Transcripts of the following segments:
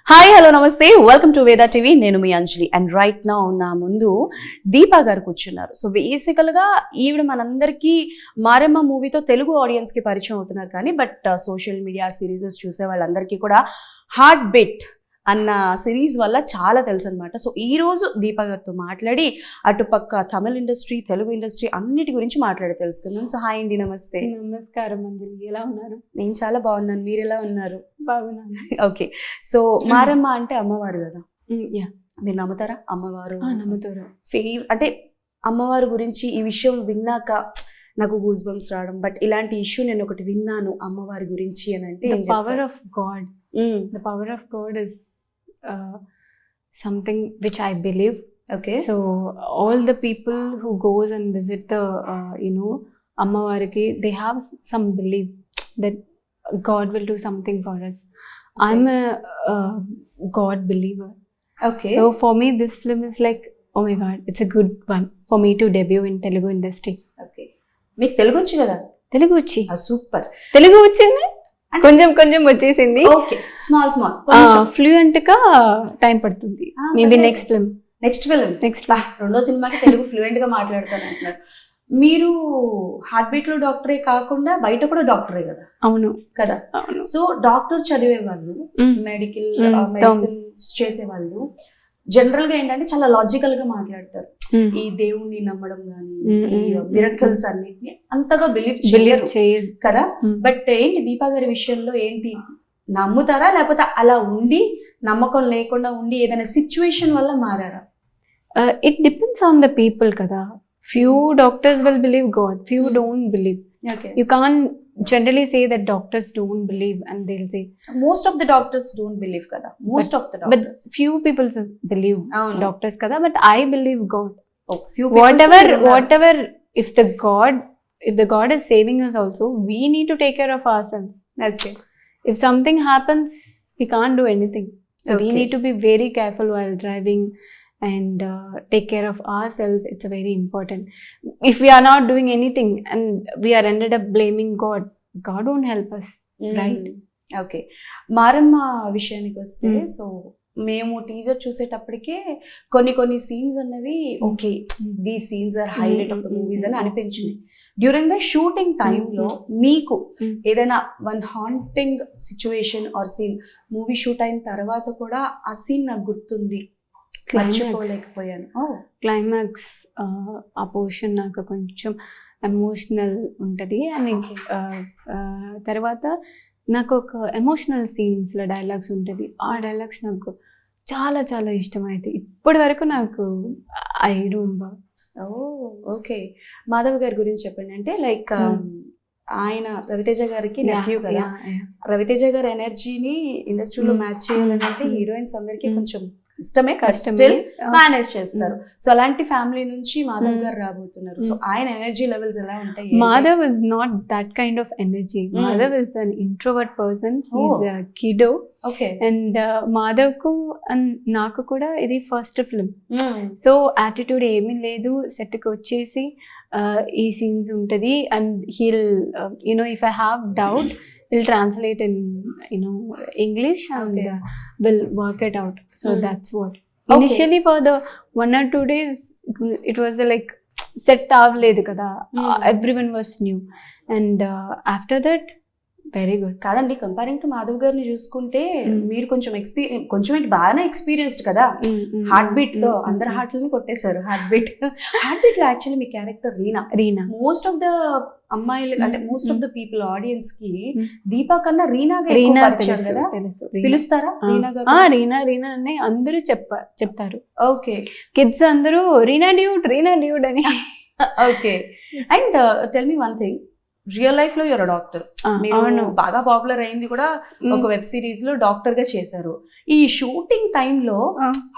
Hi hello నమస్తే welcome to Veda TV. నేను మీ అంజలి and right now నా ముందు దీపా గారు కూర్చున్నారు. సో బేసికల్గా ఈవిడ మనందరికీ మారెమ్మ మూవీతో తెలుగు ఆడియన్స్కి పరిచయం అవుతున్నారు, కానీ బట్ సోషల్ మీడియా సిరీసెస్ చూసే వాళ్ళందరికీ కూడా హార్ట్ బీట్ అన్న సిరీస్ వల్ల చాలా తెలుసు అనమాట. సో ఈరోజు దీపా గారితో మాట్లాడి అటుపక్క తమిళ ఇండస్ట్రీ, తెలుగు ఇండస్ట్రీ అన్నిటి గురించి మాట్లాడి తెలుసుకుందాం. సో హాయ్ అండి, నమస్తే. నమస్కారం అంజలి, ఎలా ఉన్నారు? నేను చాలా బాగున్నాను, మీరు ఎలా ఉన్నారు? బాగున్నాను. ఓకే, సో మారెమ్మ అంటే అమ్మవారు కదా, యా, మీరు నమ్ముతారా? అమ్మవారు నమ్ముతారు. అంటే అమ్మవారి గురించి ఈ విషయం విన్నాక నాకు గూస్ బంప్స్ రావడం, బట్ ఇలాంటి ఇష్యూ నేను ఒకటి విన్నాను అమ్మవారి గురించి అని అంటే power of God. The power of God is something which I believe. Okay. So all the people who goes and visit the Ammavariki, they have some belief that God will do something for us. Okay. I'm a God believer. Okay. So for me this film is like, oh my God, it's a good one for me to debut in Telugu industry. Okay. మీకు తెలుగు వచ్చు కదా? తెలుగు వచ్చి super. Telugu వచ్చింది, కొంచెం కొంచెం వచ్చేసింది. Okay, small fluent గా time పడుతుంది. మేబీ నెక్స్ట్ ఫిల్మ్ రెండో సినిమాకి తెలుగు ఫ్లూయెంట్ గా మాట్లాడతాను అంటున్నారు. మీరు హార్ట్ బీట్ లో డాక్టరే కాకుండా బయట కూడా డాక్టరే కదా? అవును కదా. సో డాక్టర్ చదివే వాళ్ళు, మెడిసిన్ చేసే వాళ్ళు జనరల్ గా ఏంటంటే చాలా లాజికల్ గా మాట్లాడతారు. ఈ దేవుణ్ణి నమ్మడం గానీ, ఈ మిరకల్స్ అన్నిటిని అంతగా బిలీవ్ చేయరు కదా. బట్ ఏంటి దీపా గారి విషయంలో ఏంటి, నమ్ముతారా లేకపోతే అలా ఉండి నమ్మకం లేకుండా ఉండి ఏదైనా సిచ్యువేషన్ వల్ల మారారా? It depends on the people కదా. Few doctors will believe God, few don't believe. You can't generally say that doctors don't believe and they'll say most of the doctors don't believe kada. Most of the doctors, but few people believe doctors kada, but I believe God. Few whatever if the God is saving us also, we need to take care of ourselves. Okay. If something happens, we can't do anything, so we need to be very careful while driving and take care of ourselves. It's very important. If we are not doing anything and we are ended up blaming God won't help us. Right? Okay. Maramma విషయానికి వస్తే, so మేము teaser చూసేటప్పటికే కొన్ని scenes అన్నవి okay, these scenes are highlight of the movies అని అనిపించింది. During the shooting టైంలో మీకు ఏదైనా one haunting situation or scene movie shoot అయిన తర్వాత కూడా ఆ సీన్ నాకు గుర్తుంది, మర్చిపోలేకపోయాను? క్లైమాక్స్ ఆ పోర్షన్ నాకు కొంచెం ఎమోషనల్ ఉంటుంది. అని తర్వాత నాకు ఒక ఎమోషనల్ సీన్స్లో డైలాగ్స్ ఉంటుంది. ఆ డైలాగ్స్ నాకు చాలా చాలా ఇష్టమైతే ఇప్పటి వరకు నాకు ఐ డోంట్. ఓకే, మాధవ్ గారి గురించి చెప్పండి. అంటే లైక్ ఆయన రవితేజ గారికి నెఫ్యూ కదా. రవితేజ గారి ఎనర్జీని ఇండస్ట్రీలో మ్యాచ్ చేయాలంటే హీరోయిన్స్ అందరికీ కొంచెం ఇష్టమే, స్టిల్ మేనేజ్ చేస్తారు. సో అలాంటి ఫ్యామిలీ నుంచి మాధవ్ గారు రాబోతున్నారు. సో ఆయన ఎనర్జీ లెవెల్స్ ఎలా ఉంటాయి? Madhav is not that kind of energy. Madhav is an introvert person. He's a kiddo. And Madhav కు అండ్ నాకు కూడా ఇది ఫస్ట్ ఫిల్మ్. సో యాటిట్యూడ్ ఏమీ లేదు. సెట్ కి వచ్చేసి ఈ సీన్స్ ఉంటది and he'll if I have doubt, we'll translate in English and we'll work it out. So that's what initially for the 1 or 2 days it was like set avaledu kada. Everyone was new and after that very good. కాదండి, comparing to Madhav గారిని చూసుకుంటే మీరు కొంచెం బాగానే experienced కదా. Heart beat తో అందరు హార్ట్లని కొట్టేశారు. హార్ట్ బీట్ లో actually me character Reena. Most of the అమ్మాయిలు అంటే most of the people audience కి దీపా కన్నా రీనాగా పిలుస్తారా? రీనా అని అందరూ చెప్తారు. ఓకే, కిడ్స్ అందరూ రీనా డ్యూడ్ అని. Okay, and tell me one thing, real life లో యూర్ డాక్టర్. మీరు బాగా పాపులర్ అయింది కూడా ఒక వెబ్ సిరీస్ లో డాక్టర్ గా చేశారు. ఈ షూటింగ్ టైంలో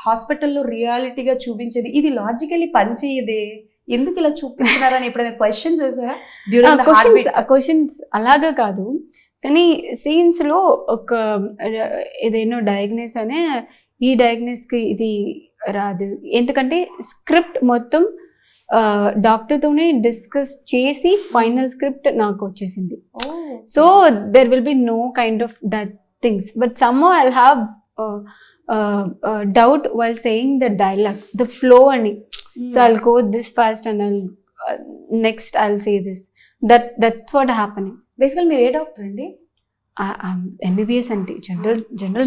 హాస్పిటల్లో రియాలిటీగా చూపించేది ఇది లాజికలీ పనిచేయదే, ఎందుకు ఇలా చూపిస్తున్నారని ఎప్పుడైనా క్వశ్చన్స్ వేసారా? క్వశ్చన్స్ అలాగా కాదు, కానీ సీన్స్ లో ఒక ఏదైనా డయాగ్నోస్ అనే ఈ డయాగ్నోస్ కి ఇది రాదు. ఎందుకంటే స్క్రిప్ట్ మొత్తం డాక్టర్తోనే డిస్కస్ చేసి ఫైనల్ స్క్రిప్ట్ నాకు వచ్చేసింది. So there will be no kind of that things, but somehow I'll have doubt while saying the dialogue, the flow ani. So I'll go this fast and I'll next I'll say this. That's what happening. Basically మీరు ఏ doctor అండి? MBBS అంటే general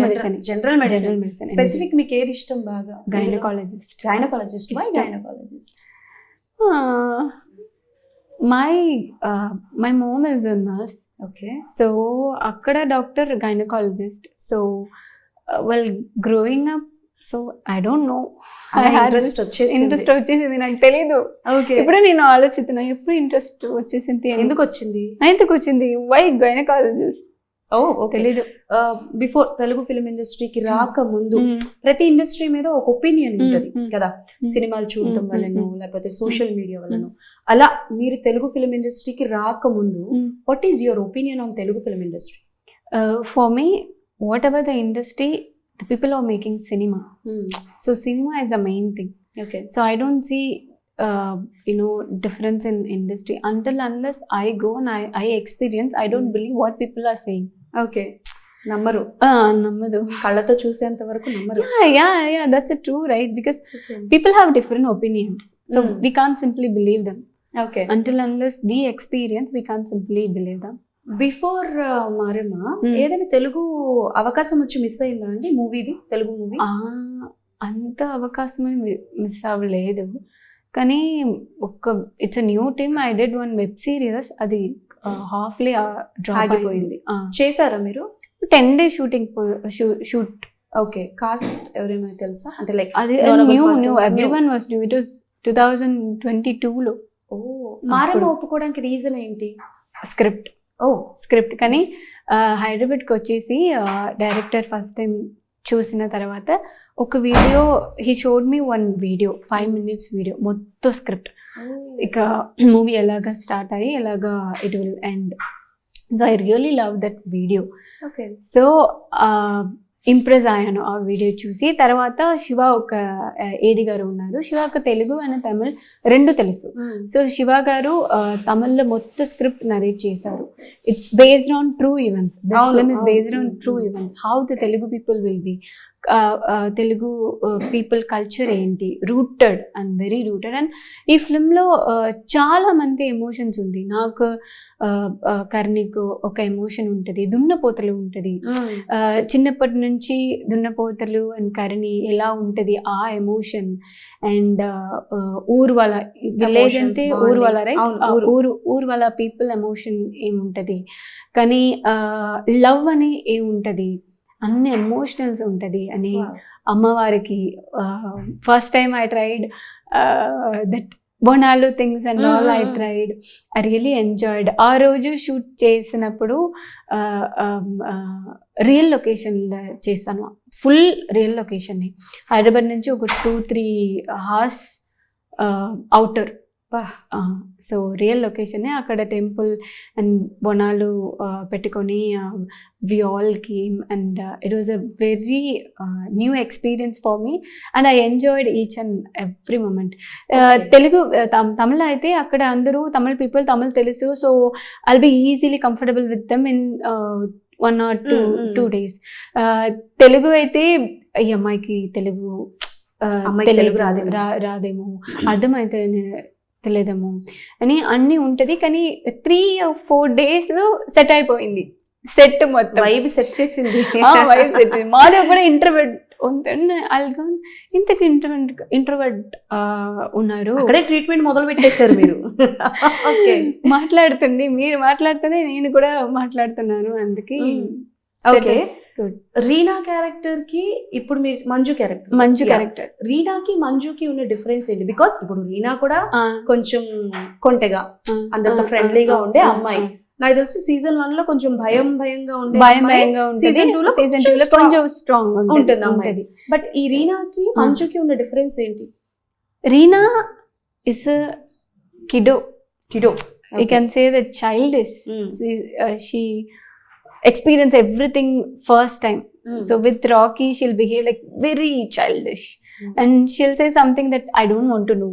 medicine. General medicine. Specific మీకు ఏది ఇష్టం బాగా? Gynaecologist. Why gynaecologist? My mom is a nurse. Okay. So akkada doctor gynecologist. So while growing up, so I don't know. Interest వచ్చేసింది, నాకు తెలీదు. ఇప్పుడు నేను ఆలోచిస్తున్నా ఎప్పుడు ఇంట్రెస్ట్ వచ్చేసింది, ఎందుకు వచ్చింది? వై గైనకాలజిస్ట్ తెలీదు. బిఫోర్ తెలుగు ఫిల్మ్ ఇండస్ట్రీకి రాక ముందు ప్రతి ఇండస్ట్రీ మీద ఒక ఒపీనియన్ ఉంటుంది కదా, సినిమాలు చూడటం వల్లనో లేకపోతే సోషల్ మీడియా వల్లనో. అలా మీరు తెలుగు ఫిల్మ్ ఇండస్ట్రీకి రాక ముందు what is your opinion on Telugu film industry? For me, what ever the industry, the people are making cinema. So cinema is the main thing. Okay. So I don't see difference in industry until unless I go and I experience. I don't believe what people are saying. Okay. నమ్మరు కళ్ళతో చూసేంత వరకు నమ్మరు. Yeah, that's true, right? Because people have different opinions, so we can't simply believe them. Okay. Until unless we experience, we can't simply believe them. Before Maramma ఏదైనా తెలుగు అవకాశం వచ్చి miss అయిందా అండి? మూవీది, Telugu movie? అంత అవకాశమే మిస్ అవ్వలేదు, కానీ it's a new team. I did one web series, అది హాఫ్లీ డ్రాప్ అయిపోయింది. చేశారా మీరు? 10 days షూట్. ఓకే. కాస్ట్ ఎవరైనా తెలుసా? అంటే లైక్ అది new everyone was new. It was 2022లో. మారమ్మ ఒప్పుకోవడానికి రీజన్ ఏంటి? స్క్రిప్ట్. కానీ హైదరాబాద్కి వచ్చేసి డైరెక్టర్ ఫస్ట్ టైం చూసిన తర్వాత ఒక video, he showed me 1 video, 5 minutes video, మొత్తం స్క్రిప్ట్. ఇక మూవీ ఎలాగా స్టార్ట్ అయ్యి ఎలాగా it will end. So I really love that video. So impress అయ్యాను ఆ వీడియో చూసి. తర్వాత శివ ఒక ఏడి గారు ఉన్నారు, శివకు తెలుగు అండ్ తమిళ్ 2 తెలుసు. సో శివ గారు తమిళ్లో మొత్తం స్క్రిప్ట్ నరేట్ చేశారు. It's based on true events. This film is based on true events. How the Telugu people will be, Telugu people culture ఏంటి, rooted and very rooted. And ఈ ఫిల్మ్లో చాలా మంది ఎమోషన్స్ ఉంది. నాకు కర్ణికు ఒక ఎమోషన్ ఉంటుంది, దున్నపోతలు ఉంటుంది. చిన్నప్పటి నుంచి దున్నపోతలు అండ్ కర్ణి ఎలా ఉంటుంది ఆ ఎమోషన్. అండ్ ఊర్వాల విలేజ్ అంటే ఊర్వాల, రైట్? ఊర్వాల పీపుల్ ఎమోషన్ ఏముంటుంది, కానీ లవ్ అని ఏముంటుంది, అన్ని ఎమోషనల్స్ ఉంటుంది అని. అమ్మవారికి first time I tried that Bonalu things and all I tried. I really enjoyed. ఆ రోజు షూట్ చేసినప్పుడు రియల్ లొకేషన్ చేస్తాను, ఫుల్ రియల్ లొకేషన్ని. హైదరాబాద్ నుంచి ఒక 2-3 hours outer. So real location, అక్కడ టెంపుల్ అండ్ బొనాలు పెట్టుకొని we all came and it was a very new experience for me and I enjoyed each and every moment. Telugu Tamil అయితే అక్కడ అందరూ తమిళ్ పీపుల్, తమిళ్ తెలుసు. So I'll be easily comfortable with them in 1 or 2 days. Telugu అయితే ఈ అమ్మాయికి తెలుగు రాదేమో, అర్థమైతే తెలియదేమో అని అన్నీ ఉంటుంది. కానీ 3 or 4 days సెట్ అయిపోయింది. సెట్ మొత్తం వైబ్ సెట్ చేసింది. మాది కూడా ఇంట్రోవర్ట్ ఇంతకు ఇంట్రోవర్ట్ ఉన్నారు. అక్కడే ట్రీట్మెంట్ మొదలు పెట్టేశారు మీరు. మాట్లాడుతుంది, మీరు మాట్లాడుతూనే నేను కూడా మాట్లాడుతున్నాను. అందుకే ఓకే. రీనా క్యారెక్టర్ కి ఇప్పుడు మీరు మంజు క్యారెక్టర్, రీనాకి మంజుకి ఉన్న డిఫరెన్స్ ఏంటి? బికాస్ ఇప్పుడు రీనా కూడా కొంచెం కొంటెగా అందరితో ఫ్రెండ్లీగా ఉండే అమ్మాయి. నాకు తెలిసి సీజన్ 1 లో కొంచెం భయంగా ఉండే, సీజన్ 2 లో కొంచెం స్ట్రాంగ్ ఉంటుంది అమ్మాయి. బట్ ఈ రీనాకి మంజుకి ఉన్న డిఫరెన్స్ ఏంటి? Reena is kiddo. You can say that childish. She experience everything first time. So with Rocky she'll behave like very childish, and she'll say something that I don't want to know.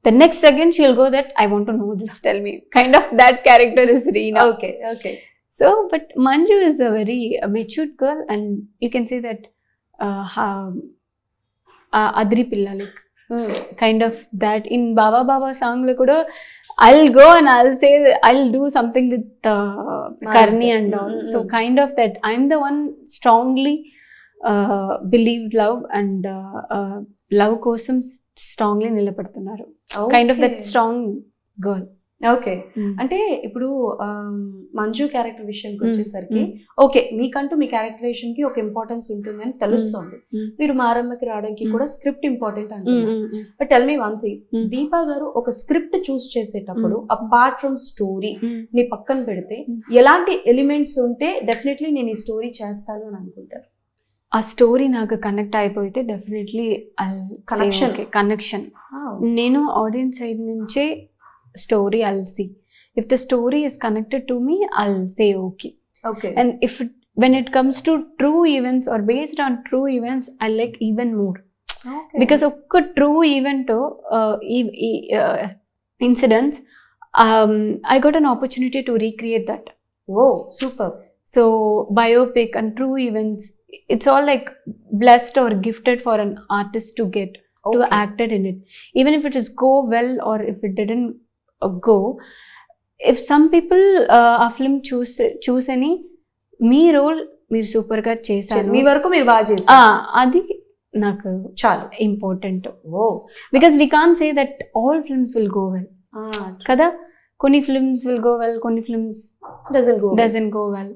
The next second she'll go that I want to know this, tell me. Kind of that character is Reena. Okay. So but Manju is a very matured girl, and you can say that అద్రి పిల్ల like kind of that in Baba Baba song లో కూడా I'll go and I'll do something with Karni and all. So kind of that I'm the one strongly believe love and love kosam strongly నిలబడుతున్నారు. Kind of that strong girl. Okay, అంటే ఇప్పుడు Manju character విషయానికి వచ్చేసరికి okay, మీకంటూ మీ characterisation కి ఒక importance ఉంటుంది అని తెలుస్తోంది. మీరు మారమ్మకి రావడానికి కూడా స్క్రిప్ట్ ఇంపార్టెంట్ అంటున్నారు. But tell me one thing, Deepa గారు ఒక స్క్రిప్ట్ చూస్ చేసేటప్పుడు అపార్ట్ ఫ్రమ్ స్టోరీ ని పక్కన పెడితే ఎలాంటి ఎలిమెంట్స్ ఉంటే డెఫినెట్లీ నేను ఈ స్టోరీ చేస్తాను అని అనుకుంటారు? ఆ స్టోరీ నాకు కనెక్ట్ అయిపోతే డెఫినెట్లీ కనెక్షన్ నేను ఆడియన్స్ సైడ్ నుంచే story I'll see. If the story is connected to me, I'll say okay. And when it comes to true events or based on true events, I like even more. Because of true event incidents, I got an opportunity to recreate that. Whoa, super. So biopic and true events, it's all like blessed or gifted for an artist to get to acted in it. Even if it is go well or if it didn't go, if some people a film choose any మీ role మీరు super గా చేశారు, మీ వరకు మీరు బాగా చేశారు, అది నాకు చాలా important. Because we can say that all films will go well కదా, కొన్ని ఫిల్మ్స్ విల్ గో వెల్, కొన్ని films doesn't go well.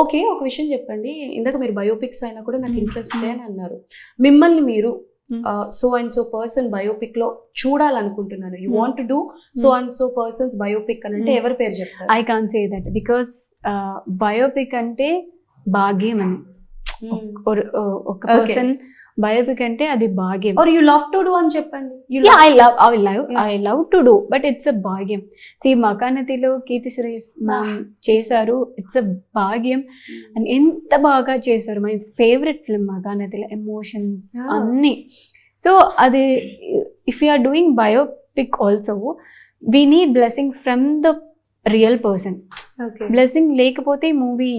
Okay, ఒక విషయం చెప్పండి, ఇందాక మీరు బయోపిక్స్ అయినా కూడా నాకు ఇంట్రెస్ట్ అని అన్నారు. మిమ్మల్ని మీరు so and so person biopic లో చూడాలనుకుంటున్నాను, you want to do so and so persons biopic అని అంటే ఎవరి పేరు చెప్తారు? I can say that because biopic అంటే భాగ్యం అని, ఒక పర్సన్ బయోపిక్ అంటే అది భాగ్యం. Are you love to do అని చెప్పండి. I love to do, but it's a భాగ్యం. మకానతిలో కీర్తి సురేష్ మ్యామ్ చేశారు, ఇట్స్ అ భాగ్యం. అండ్ ఎంత బాగా చేశారు, మై ఫేవరెట్ ఫిల్మ్ మకానతిలో, ఎమోషన్స్ అన్ని. సో అది if you are doing biopic also we need blessing from the real person. Blessing లేకపోతే మూవీ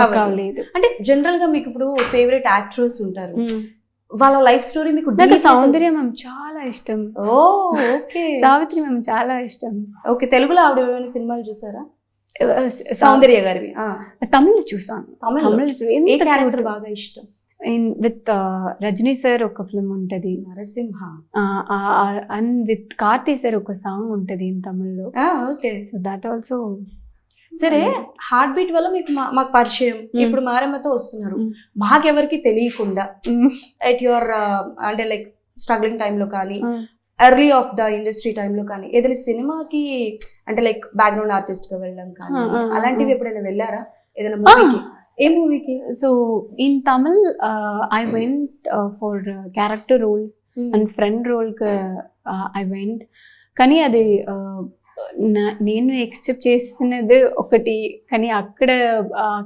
అవ్వలేదు. అంటే జనరల్ గా మీకు ఇప్పుడు ఫేవరెట్ యాక్టర్స్ ఉంటారు, వాళ్ళ లైఫ్ స్టోరీ మీకు? నాకు సౌందర్య మ్యామ్ చాలా ఇష్టం. ఓకే, సావిత్రి మ్యామ్ చాలా ఇష్టం. ఓకే, తెలుగులో ఆవిడ ఏమైనా సినిమాలు చూసారా? సౌందర్య గారివి తమిళ్ చూసాను. ఏ క్యారెక్టర్ బాగా ఇష్టం? విత్ రజనీ సార్ ఒక ఫిల్మ్ ఉంటది Narasimha, and with Karthi sir ఒక సాంగ్ ఉంటది ఇన్ తమిళ్లో. Okay, so that also. సరే, హార్ట్ బీట్ వల్ల మీకు మాకు పరిచయం, ఇప్పుడు మారమ్మతో వస్తున్నారు, మాకెవరికి తెలియకుండా ఎట్ యువర్ అంటే లైక్ స్ట్రగ్లింగ్ టైంలో కానీ ఎర్లీ ఆఫ్ ద ఇండస్ట్రీ టైంలో కానీ ఏదైనా సినిమాకి అంటే లైక్ బ్యాక్గ్రౌండ్ ఆర్టిస్ట్ గా వెళ్ళడం కానీ అలాంటివి ఎప్పుడైనా వెళ్ళారా ఏదైనా మూవీకి? ఏ మూవీకి? So in Tamil I went for character roles and friend role I went. కానీ అది నేను ఎక్సెప్ట్ చేసినది ఒకటి, కానీ అక్కడ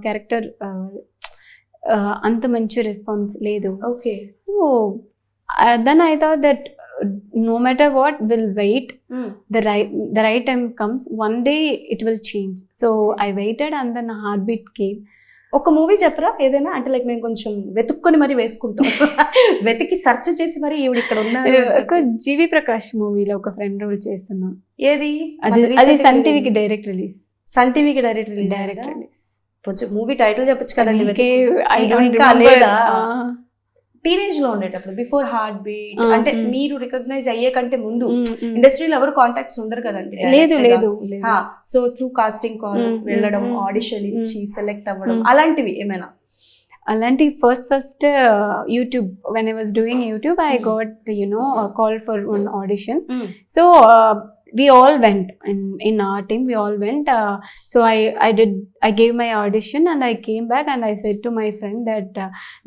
క్యారెక్టర్ అంత మంచి రెస్పాన్స్ లేదు. Okay, then I thought that no matter what, we'll wait. The right time comes, one day it will change. So I waited and then a heartbeat came. ఒక మూవీ చెప్పరా ఏదైనా? అంటే లైక్ మేము కొంచెం వెతుక్కొని మరి వేసుకుంటాం, వెతికి సెర్చ్ చేసి మరి ఈవిడ ఇక్కడ ఉన్నారు. ఒక జీవి ప్రకాష్ మూవీలో ఒక ఫ్రెండ్ రోల్ చేస్తున్నాం. ఏది? అది సన్ టీవీకి డైరెక్ట్ రిలీజ్. సన్ టీవీకి డైరెక్ట్ రిలీజ్. కొంచెం మూవీ టైటిల్ చెప్పొచ్చు కదండి. ఇంకా లేదా? టీనేజ్ లో ఉండేటప్పుడు, బిఫోర్ హార్ట్ బీట్, అంటే మీరు రికగ్నైజ్ అయ్యే కంటే ముందు ఇండస్ట్రీలో ఎవరు కాంటాక్ట్స్ ఉండరు కదండి. లేదు. సో త్రూ కాస్టింగ్ కాల్ వెళ్ళడం, ఆడిషన్ ఇచ్చి సెలెక్ట్ అవ్వడం, అలాంటివి ఏమైనా? అలాంటి first YouTube, when I was doing YouTube I got a call for one audition. So we all went in our team, we all went. So I gave my audition and I came back and I said to my friend that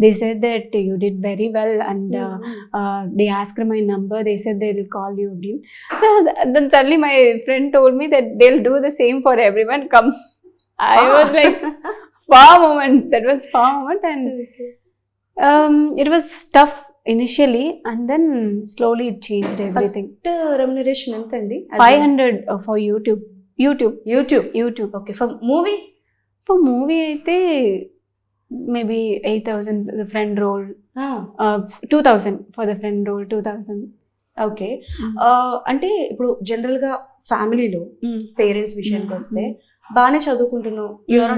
they said that you did very well and they asked my number, they said they will call you again. Then suddenly my friend told me that they'll do the same for everyone, come. I was like wow moment, that was wow moment. And it was tough initially and then slowly it changed everything. First remuneration entandi? 500 for YouTube. Okay, for movie అయితే maybe 8,000 for the friend role, 2,000 for the friend role, 2,000. Okay. అంటే ఇప్పుడు general గా ఫ్యామిలీలో parents విషయానికి వస్తే బాగానే చదువుకుంటున్నావు, your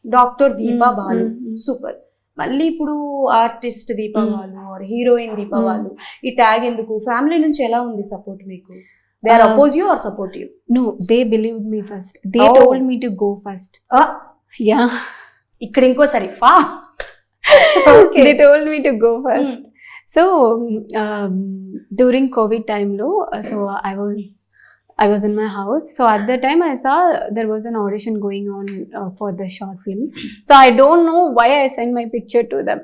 doctor Deepa Balu, super. మళ్ళీ ఇప్పుడు artist Deepa Balu or heroine Deepa Balu, ఈ ట్యాగ్ ఎందుకు? ఫ్యామిలీ నుంచి ఎలా ఉంది సపోర్ట్ మీకు? They are oppose you or support you? No, they believed me first. They told me to go first. Yeah. ఇక్కడ ఇంకోసారి They told me to go first. So during COVID time low, so I was in my house. So at that time I saw there was an audition going on for the short film. So I don't know why I sent my picture to them.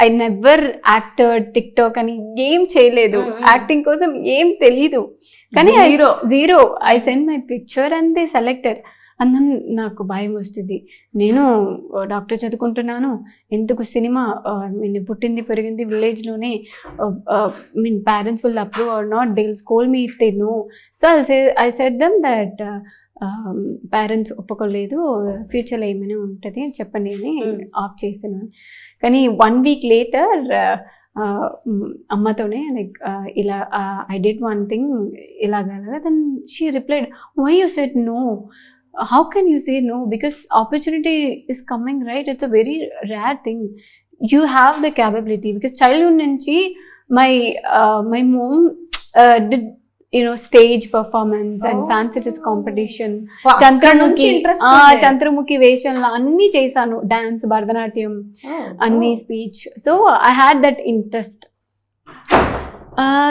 I never acted TikTok అని ఏం చేయలేదు, acting కోసం ఏం తెలీదు. కానీ zero. I sent my picture and they selected. అన్న నాకు భయం వస్తుంది, నేను డాక్టర్ చదువుకుంటున్నాను, ఎందుకు సినిమా, నేను పుట్టింది పెరిగింది విలేజ్లోనే, mean parents will approve or not, they will scold me if they know. So I said them that parents ఒప్పుకోలేదు, ఫ్యూచర్లో ఏమైనా ఉంటుంది అని చెప్పండి అని ఆఫ్ చేస్తున్నాను. కానీ 1 week later అమ్మతోనే లైక్ ఇలా ఐ డిడ్ వన్ థింగ్ ఇలాగా, then she replied, why you said no? How can you say no? Because opportunity is coming, right? It's a very rare thing. You have the capability. Because childhood nunchi my mom did stage performance and fancy dress competition. Chandramukhi వేషంలో అన్ని చేశాను, dance, Bharatanatyam, అన్ని speech. So I had that interest.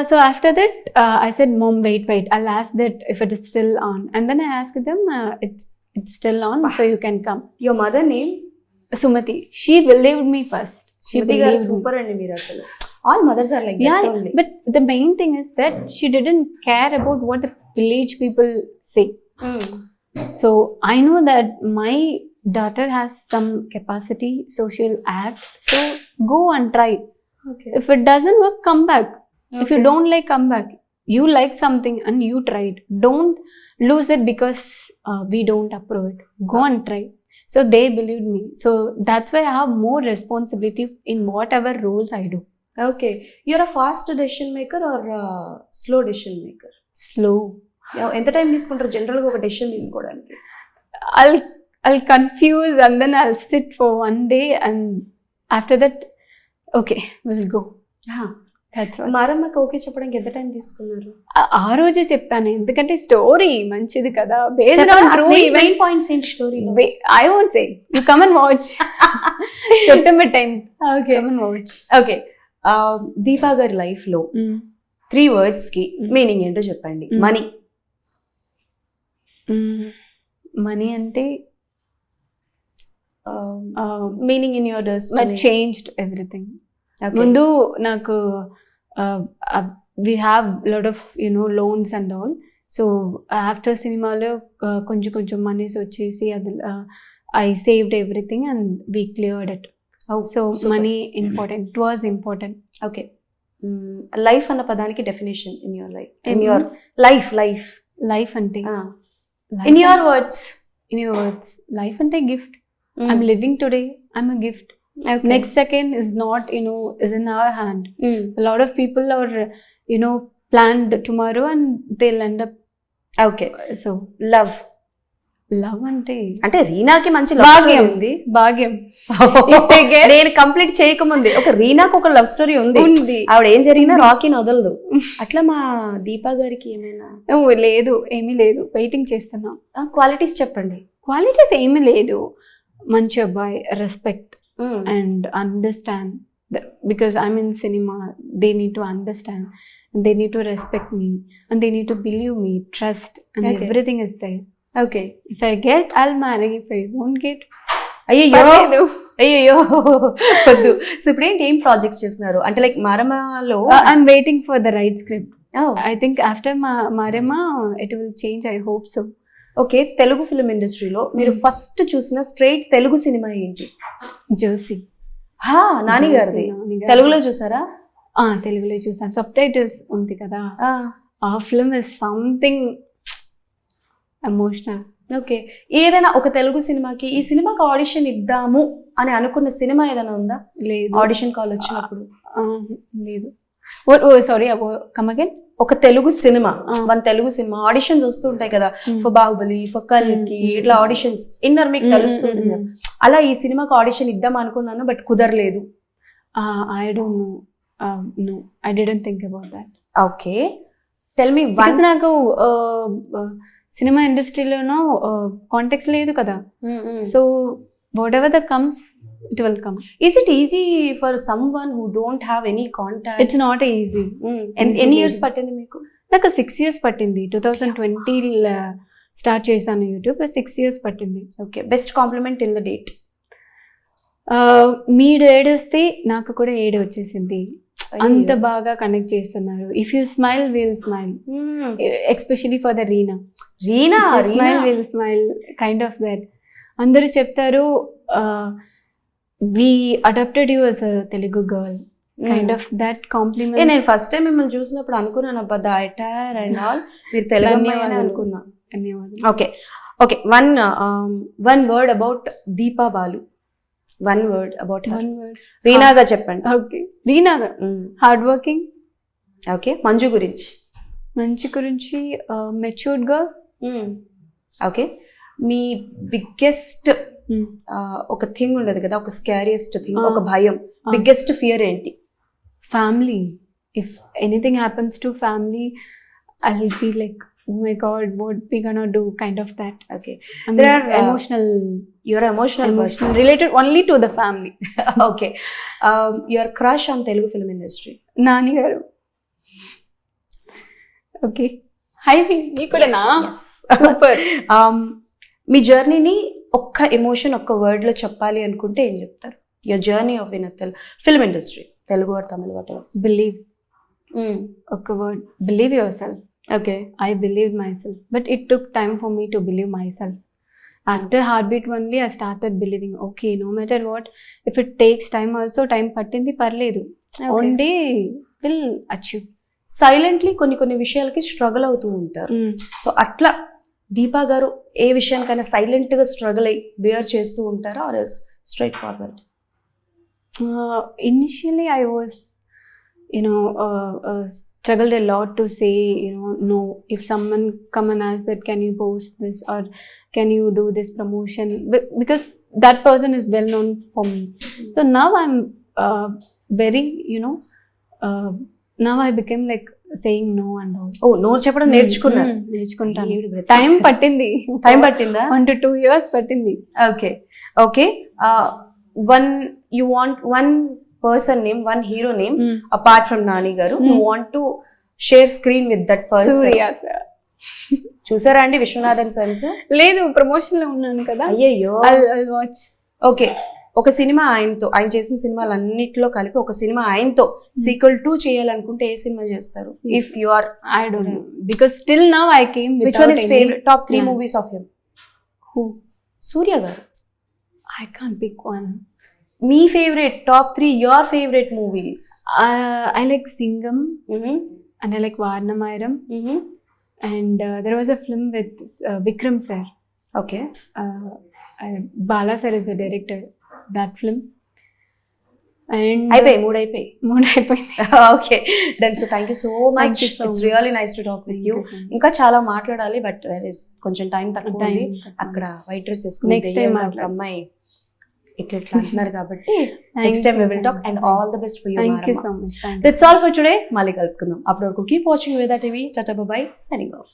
So after that, I said, Mom, wait, I'll ask that if it is still on. And then I asked them, it's still on, so you can come. Your mother name? Sumati. She believed me first. She believed me. Super and meer asalu. All mothers are like that only. But the main thing is that she didn't care about what the village people say. So I know that my daughter has some capacity, social act. So go and try. Okay. If it doesn't work, come back. Okay. If you don't like, come back. You like something and you tried. Don't lose it because we don't approve it. Go and try. So they believed me. So that's why I have more responsibility in whatever roles I do. Okay. You're a fast decision maker or slow decision maker? Slow. ఎంత time తీసుకుంటారు general గా ఒక decision తీసుకోవడానికి? I'll confuse and then I'll sit for one day and after that, okay, we'll go. మారమ్మకి okay చెప్పడానికి ఎంత time తీసుకున్నారు? ఆ రోజే చెప్తాను, ఎందుకంటే స్టోరీ మంచిది కదా. Based on true main points ఏంటి స్టోరీలో? I won't say. You come and watch. September 10th. Okay. Come and watch. Okay. Deepa గారి లైఫ్ లో 3 words కి మీనింగ్ ఏంటో చెప్పండి. మనీ అంటే meaning in your destiny. Changed everything. ముందు నాకు we have lot of loans and all. So after సినిమాలో కొంచెం మనీస్ వచ్చేసి అది I saved everything and we cleared it. So money important. It was important. Okay. Life అన్న పదానికి definition in your life, in your life అంటే in your words life అంటే gift. I'm living today, I'm a gift. Okay. Next second is not is in our hand. A lot of people are planned tomorrow and they'll end up. Okay. So love అంటే రీనాకి మంచి love story ఉంది. భాగ్యం. నేను complete చేయకముందే ఒక రీనాకి ఒక love story ఉంది. ఆవిడ ఏం జరిగినా రాకీని వదలదు. అట్లా మా దీపా గారికి ఏమైనా? లేదు, ఏమీ లేదు, వెయిటింగ్ చేస్తున్నా. క్వాలిటీస్ చెప్పండి. క్వాలిటీస్ ఏమీ లేదు, మంచి అబ్బాయి, respect and understand because I'm in cinema, they need to understand and they need to respect me and they need to believe me, trust and everything is there. Okay. If I get, I'll marry. If I won't get, అయ్యో వద్దు. So ఇప్పుడు ఏంటి, ఏం projects చేస్తున్నారు అంటే like మారమ్మలో? I'm waiting for the right script. I think after Marama it will change, I hope so. Okay. Telugu film ఇండస్ట్రీలో మీరు first చూసిన స్ట్రైట్ తెలుగు సినిమా ఏంటి? జోసి. నాని గారిది. తెలుగులో చూసారా? తెలుగులో చూసాను, సబ్ టైటిల్స్ ఉంది కదా. ఆ film is something emotional. Okay, ఏదైనా ఒక తెలుగు సినిమాకి ఈ సినిమాకి ఆడిషన్ ఇద్దాము అని అనుకున్న సినిమా ఏదైనా ఉందా? లేదు. ఆడిషన్ కాల్ వచ్చినప్పుడు లేదు. Sorry, come again. ఒక తెలుగు సినిమా, మన తెలుగు సినిమా ఆడిషన్స్ వస్తూ ఉంటాయి కదా, ఫర్ బాహుబలి, ఫర్ కల్కి, ఇట్లా ఆడిషన్స్ ఇన్నర్ మీకు తెలుస్తుంటుంది కదా. అలా ఈ సినిమాకి ఆడిషన్ ఇద్దాం అనుకున్నాను బట్ కుదరలేదు. I don't know, no I didn't think about that. Okay, tell me one. Because నాకు సినిమా ఇండస్ట్రీలోనో కాంటాక్ట్స్ లేదు కదా, so whatever the comes it will come. Is it easy for someone who don't have any contacts? It's not easy. ఎన్ని years పట్టింది మీకు? నాకు 6 years పట్టింది. 2020 స్టార్ట్ చేశాను యూట్యూబ్, 6 years పట్టింది. Okay, best compliment in the date? మీరు 7 వస్తే నాకు కూడా 7 వచ్చేసింది. అంత బాగా కనెక్ట్ చేస్తున్నారు. If you smile will smile, especially for the Reena. Smile will smile kind of that. అందరూ చెప్తారు we adopted you as a Telugu girl, kind of that compliment. నేను ఫస్ట్ టైం మిమ్మల్ని చూసినప్పుడు అనుకున్నాను అబ్బా ద అటైర్ అండ్ ఆల్ మీరు తెలుగు అమ్మాయి అని అనుకున్నా. ధన్యవాదాలు. Okay, one word about Deepa Balu. One word about her. రీనాగా చెప్పండి. Okay, Reena hard working. Okay, Manju గురించి? మంచి గురించి మెచ్యూర్డ్ గర్ల్. ఓకే, మీ బిగ్గెస్ట్ ఒక థింగ్ ఉండదు కదా, ఒక స్కారియస్ట్ థింగ్, ఒక భయం, బిగ్గెస్ట్ ఫియర్ ఏంటి? Family. If anything happens to family I will be like, oh my god, what we gonna do, kind of that. Okay, there are emotional, you're an emotional person related only to the family. Okay, your crush on Telugu film industry? Nani garu. Okay, hi, mee kuda na super. మీ జర్నీని ఒక్క emotion ఒక్క word లో చెప్పాలి అనుకుంటే ఏం చెప్తారు? Your journey of in film industry, Telugu or Tamil, whatever. Believe. ఒక్క word, believe yourself. Okay, I believed myself, but it took time for me to believe myself. After Heartbeat only I started believing, okay, no matter what, if it takes time also, time pattindi parledu, one day will achieve. Silently కొన్ని విషయాలకి struggle అవుతూ ఉంటారు. So అట్లా దీపా గారు ఏ విషయానికైనా silent గా struggle అయ్యి bear చేస్తూ ఉంటారా, or else straight forward? Initially I was, struggled a lot to say, no. If someone come and ask that, can you post this or can you do this promotion, because that person is well known for me. So now I'm very, now I became like saying no and all. Oh, no చెప్పడం నేర్చుకున్నారు? నేర్చుకుంటాను. Time పట్టింది. Time పట్టిందా? 1 to 2 years పట్టింది. Okay, you want one person name, one hero name, apart from Nani garu, you want to share screen with that person? Surya sir. చూసారా అండి Viswanathan Sons? లేదు, promotion లో ఉన్నాను కదా. అయ్యయ్యో. I'll watch. ఓకే, ఒక సినిమా ఆయనతో, ఆయన చేసిన సినిమాలు అన్నిట్లో కలిపి ఒక సినిమా ఆయనతో సీక్వెల్ 2 చేయాలనుకుంటే ఏ సినిమా చేస్తారు? If you are, I don't know, because till now I came without which one is any favorite top 3 movies of him? Who? Surya garu. I can't pick one. Me favourite top 3 your favorite movies? I like Singham, and I like Varnamayaram, and there was a film with Vikram sir. Okay, Bala sir is the director, that film. And అయిపోయి 3 అయిపోయింది. Okay, then so thank you so much. It's really nice to talk with you. ఇంకా చాలా మాట్లాడాలి but there is కొంచెం time తక్కువ ఉంది. అక్కడ white dress వేసుకుని నెక్స్ట్ టైం అమ్మాయి ఇట్లా అంటున్నారు కాబట్టి next time we will talk, and all the best for you. Thank you so much. That's all for today. మళ్ళీ కలుసుకుందాం. అప్పటి వరకు keep watching Veda TV. Tata, bye bye, signing off.